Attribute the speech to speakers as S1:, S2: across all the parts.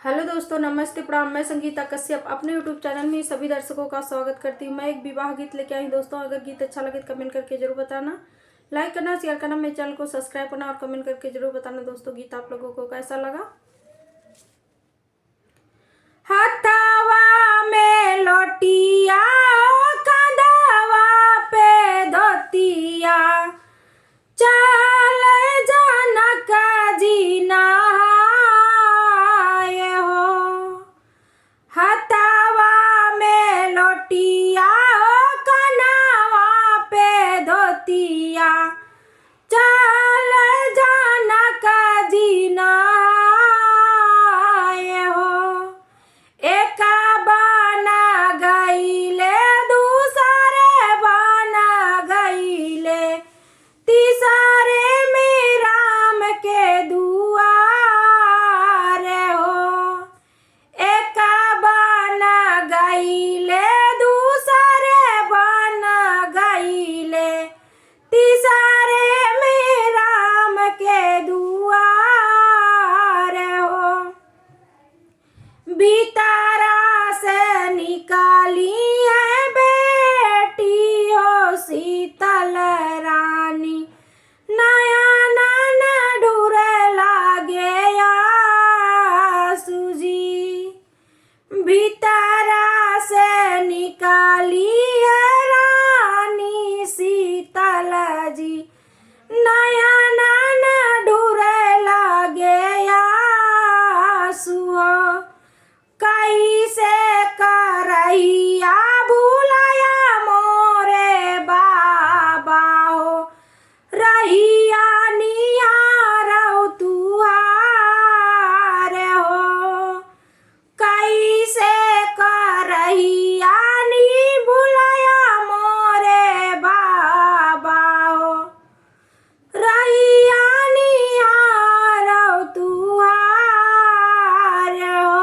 S1: Hello दोस्तों, नमस्ते प्रणाम। मैं संगीता कश्यप अपने यूट्यूब चैनल में सभी दर्शकों का स्वागत करती हूँ। मैं एक विवाह गीत लेके आई हूँ दोस्तों। अगर गीत अच्छा लगे तो कमेंट करके जरूर बताना, लाइक करना, शेयर करना, मेरे चैनल को सब्सक्राइब करना और कमेंट करके जरूर बताना दोस्तों गीत आप लोगों को कैसा लगा। हथवा में लोटिया, कंधवा पे धोतिया, चल जनक जी नहाए हो। हथवा में लोटिया, कनवा पे धोतिया, चल जनक जी नहाए हो। एक बन गईले, दूसरे बन गईले, तीसरे में राम के दुआरे हो। एक बन गईले, दूसरे बन गईले, तीसरे में राम के दुआरे हो। भीतरा से निकाली है बेटी हो शीतल रानी, नयन ढूरे लागे आंसू जी। भीतरा से निकाली है रानी शीतल जी, नयन ढूरे लागे आंसू हो। कैसे करहिया भूलाया मोरे बाबा हो, रहिया निहारौ तुहारे हो। कैसे करहिया नी भूलाया मोरे बाबा हो, रहिया निहारौ तुहारे हो।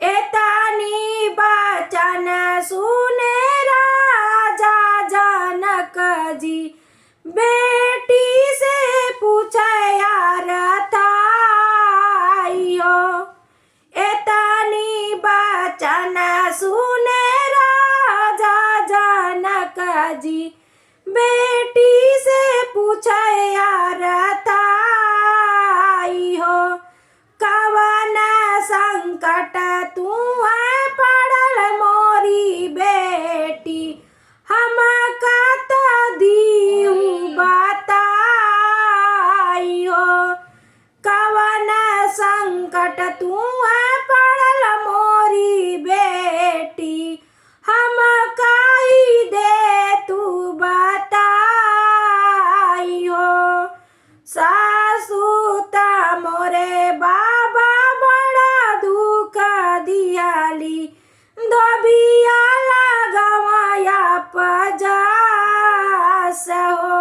S1: एतनी बचन सुने राजा जनक जी, बेटी से पूछे यार थाइयो। एतनी बचन सुने राजा जनक जी, बेटी से पूछे यार थाइयो। कवन संकट तू है पड़ल मोरी बेटी, हम कत दीहू बताइयो। कवन संकट तू है पड़ल मोरी बेटी, हम काई दे तू बताइयो। सासुता मोरे बाबा बड़ा दुख दियाली, धोबिया लगवाया पजास हो।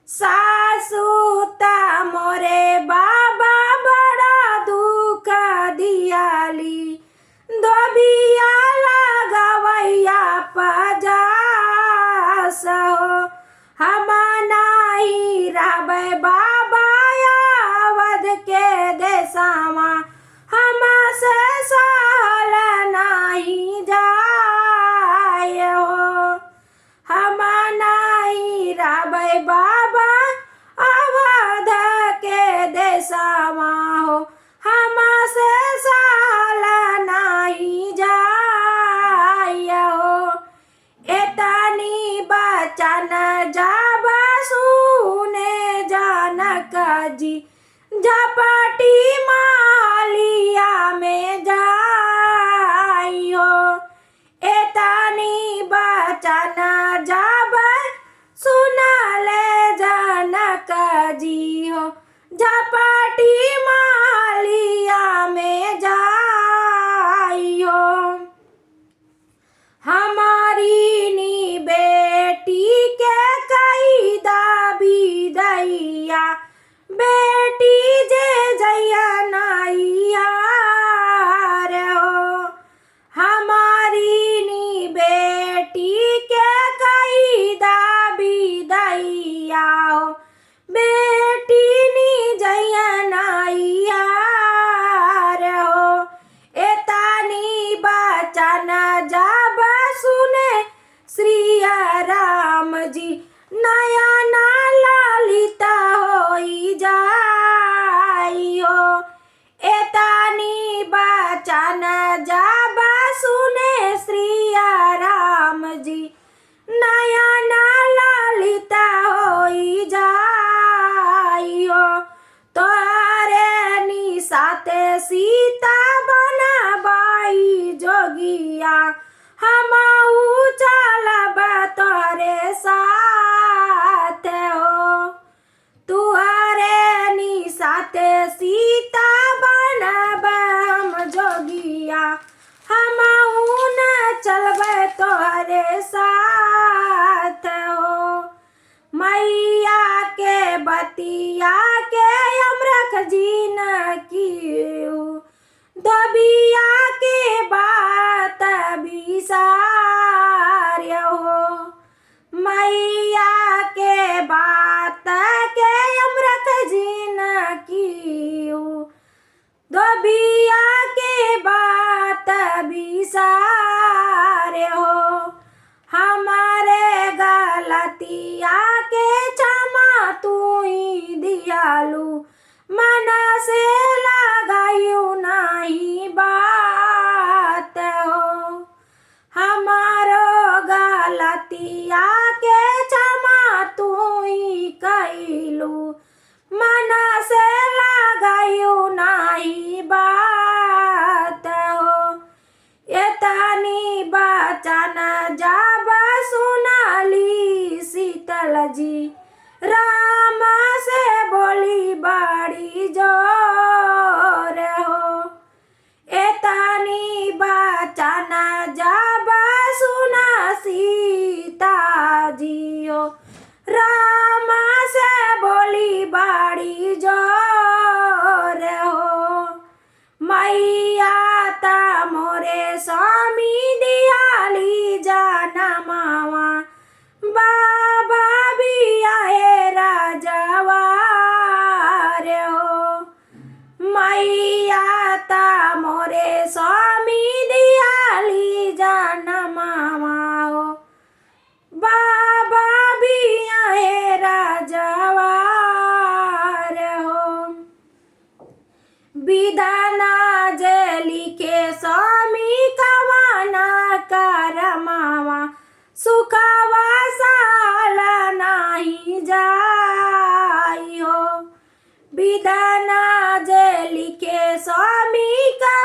S1: सासुता मोरे बाबा बड़ा दुख दियाली, धोबिया लगवैया पजास हो। हम नाही रहबै बाबा अवध के देशवा, हम से सहल नाही जाय हो। हम नाही रहबै बाबा अवध के देशवा हो, हम से सहल नाही जाय हो। एतनी बचन जब सुने जनक जी, झपटी मालिया में जाइयो। एतनी बचन जब सुनले साथे सीता बनबाई जोगिया हमहू चलब तोरे साथ हो। तुहरे नी साथे सीता बनब हम जोगिया हमहू न चलब तोरे साथ हो। मैया के बतिया के अमरख जी न कियो दबिया के बात बिसार हो। मैया के बात के अमरख जी न कियो दबिया के बात बिसार हो। हमारे गलतिया के क्षमा तू ही दियालू मन से लगायू नहीं बात हो। हमारो गलतिया के क्षमा तू ही कैलू मन से लगायू नहीं बात हो। एतनी बचन जब सुनाली शीतल जी राम से बोली बड़ी जोर हो। एतनी बचन जब सुना सीता जी हो राम से बोली बड़ी जोर हो। मैया ता मोरे स्वामी दियाली जाना मावा बाबा भी आए राजवार हो। मैया ता मोरे स्वामी दियाली जाना मावा हो बाबा भी आए राजवार हो। विधाना जे लिखे स्वामी कवाना करमावा सुखवा साल नाही जाई हो। विधाना जे लिखे स्वामी का